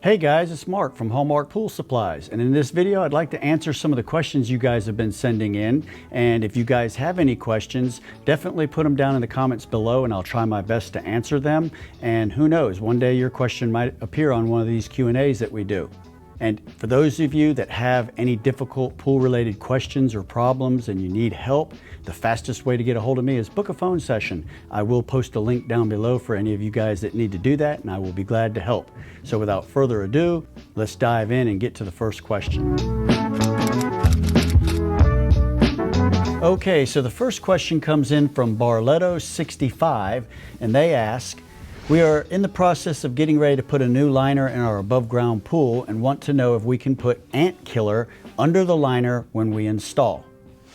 Hey guys, it's Mark from Hallmark Pool Supplies, and in this video I'd like to answer some of the questions you guys have been sending in. And if you guys have any questions, definitely put them down in the comments below and I'll try my best to answer them. And who knows, one day your question might appear on one of these Q&As that we do. And for those of you that have any difficult pool-related questions or problems and you need help, the fastest way to get a hold of me is book a phone session. I will post a link down below for any of you guys that need to do that, and I will be glad to help. So without further ado, let's dive in and get to the first question. Okay, so the first question comes in from Barletto65, and they ask, we are in the process of getting ready to put a new liner in our above ground pool and want to know if we can put ant killer under the liner when we install.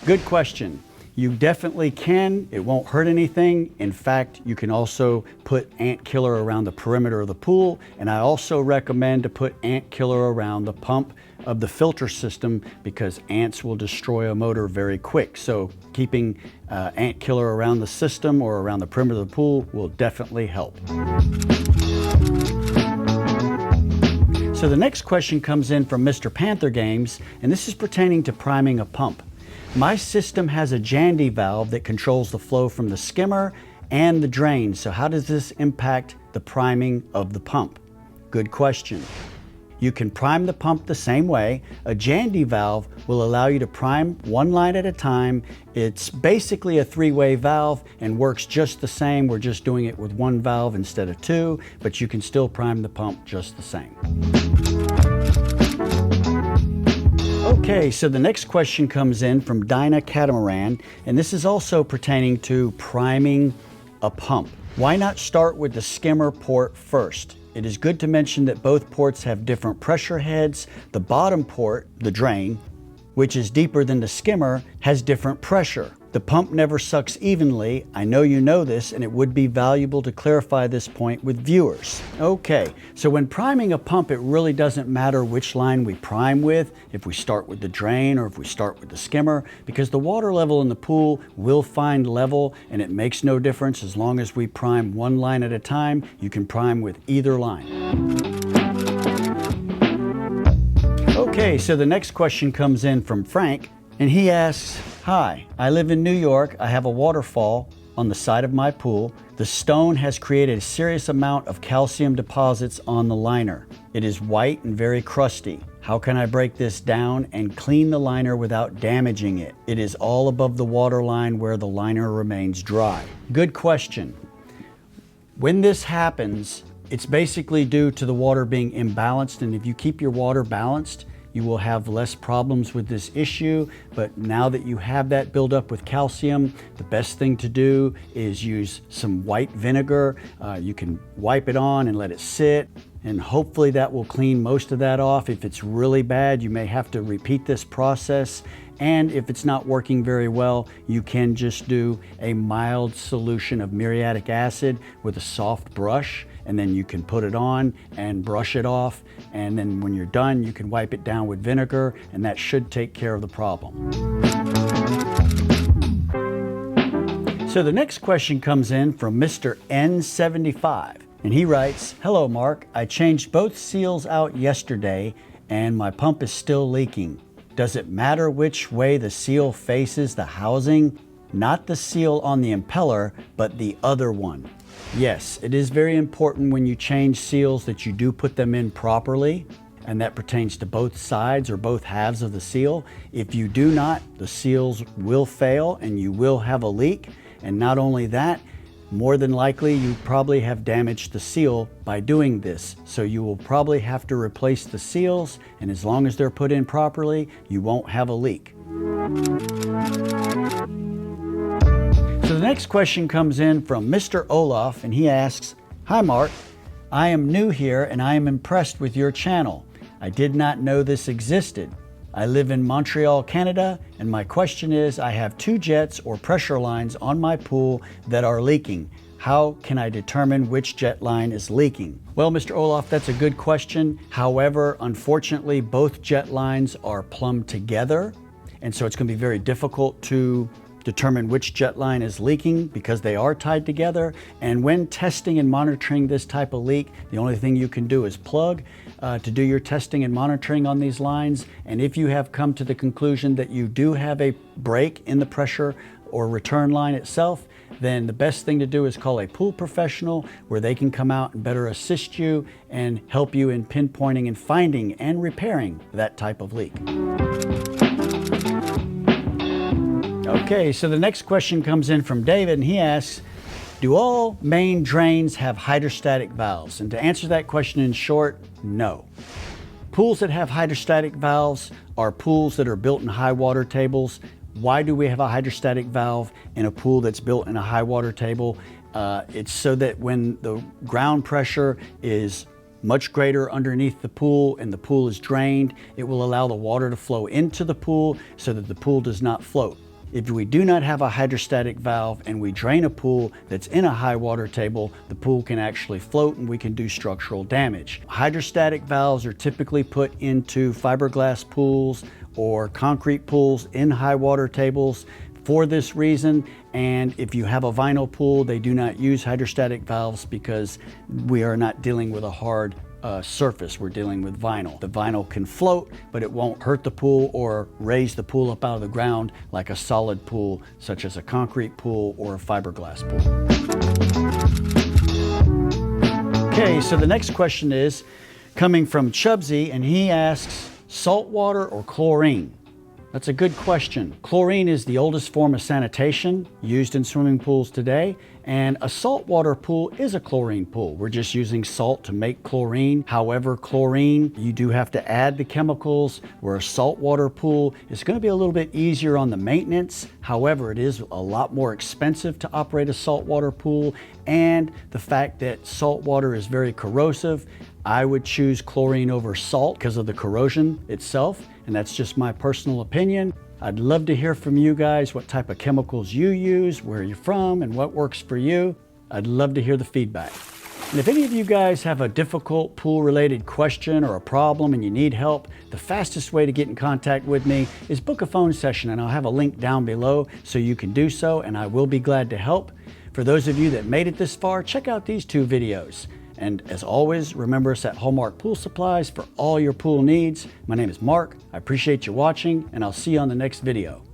Good question. You definitely can. It won't hurt anything. In fact, you can also put ant killer around the perimeter of the pool, and I also recommend to put ant killer around the pump of the filter system because ants will destroy a motor very quick. So keeping ant killer around the system or around the perimeter of the pool will definitely help. So the next question comes in from Mr. Panther Games, and this is pertaining to priming a pump. My system has a Jandy valve that controls the flow from the skimmer and the drain. So how does this impact the priming of the pump? Good question. You can prime the pump the same way. A Jandy valve will allow you to prime one line at a time. It's basically a three-way valve and works just the same. We're just doing it with one valve instead of two, but you can still prime the pump just the same. Okay, so the next question comes in from Dinah Catamaran, and this is also pertaining to priming a pump. Why not start with the skimmer port first? It is good to mention that both ports have different pressure heads. The bottom port, the drain, which is deeper than the skimmer, has different pressure. The pump never sucks evenly. I know you know this, and it would be valuable to clarify this point with viewers. Okay, so when priming a pump, it really doesn't matter which line we prime with, if we start with the drain or if we start with the skimmer, because the water level in the pool will find level, and it makes no difference as long as we prime one line at a time. You can prime with either line. Okay, so the next question comes in from Frank, and he asks, hi, I live in New York. I have a waterfall on the side of my pool. The stone has created a serious amount of calcium deposits on the liner. It is white and very crusty. How can I break this down and clean the liner without damaging it? It is all above the water line where the liner remains dry. Good question. When this happens, it's basically due to the water being imbalanced, and if you keep your water balanced, you will have less problems with this issue. But now that you have that buildup with calcium, the best thing to do is use some white vinegar. You can wipe it on and let it sit, and hopefully that will clean most of that off. If it's really bad, you may have to repeat this process. And if it's not working very well, you can just do a mild solution of muriatic acid with a soft brush, and then you can put it on and brush it off. And then when you're done, you can wipe it down with vinegar, and that should take care of the problem. So the next question comes in from Mr. N75, and he writes, hello Mark, I changed both seals out yesterday and my pump is still leaking. Does it matter which way the seal faces the housing? Not the seal on the impeller, but the other one. Yes, it is very important when you change seals that you do put them in properly, and that pertains to both sides or both halves of the seal. If you do not, the seals will fail and you will have a leak. And not only that, more than likely you probably have damaged the seal by doing this. So you will probably have to replace the seals, and as long as they're put in properly, you won't have a leak. So the next question comes in from Mr. Olaf, and he asks, hi Mark, I am new here and I am impressed with your channel. I did not know this existed. I live in Montreal, Canada, and my question is, I have two jets or pressure lines on my pool that are leaking. How can I determine which jet line is leaking? Well, Mr. Olaf, that's a good question. However, unfortunately, both jet lines are plumbed together, and so it's going to be very difficult to determine which jet line is leaking because they are tied together. And when testing and monitoring this type of leak, the only thing you can do is plug to do your testing and monitoring on these lines. And if you have come to the conclusion that you do have a break in the pressure or return line itself, then the best thing to do is call a pool professional where they can come out and better assist you and help you in pinpointing and finding and repairing that type of leak. Okay, so the next question comes in from David, and he asks, do all main drains have hydrostatic valves? And to answer that question in short, no. Pools that have hydrostatic valves are pools that are built in high water tables. Why do we have a hydrostatic valve in a pool that's built in a high water table? It's so that when the ground pressure is much greater underneath the pool and the pool is drained, it will allow the water to flow into the pool so that the pool does not float. If we do not have a hydrostatic valve and we drain a pool that's in a high water table, the pool can actually float and we can do structural damage. Hydrostatic valves are typically put into fiberglass pools or concrete pools in high water tables for this reason. And if you have a vinyl pool, they do not use hydrostatic valves because we are not dealing with a hard surface. We're dealing with vinyl. The vinyl can float, but it won't hurt the pool or raise the pool up out of the ground like a solid pool, such as a concrete pool or a fiberglass pool. Okay, so the next question is coming from Chubsy, and he asks, salt water or chlorine? That's a good question. Chlorine is the oldest form of sanitation used in swimming pools today, and a saltwater pool is a chlorine pool. We're just using salt to make chlorine. However, chlorine, you do have to add the chemicals, where a saltwater pool is going to be a little bit easier on the maintenance. However, it is a lot more expensive to operate a saltwater pool, and the fact that saltwater is very corrosive, I would choose chlorine over salt because of the corrosion itself, and that's just my personal opinion. I'd love to hear from you guys what type of chemicals you use, where you're from, and what works for you. I'd love to hear the feedback. And if any of you guys have a difficult pool-related question or a problem and you need help, the fastest way to get in contact with me is book a phone session, and I'll have a link down below so you can do so, and I will be glad to help. For those of you that made it this far, check out these 2 videos. And as always, remember us at Hallmark Pool Supplies for all your pool needs. My name is Mark. I appreciate you watching, and I'll see you on the next video.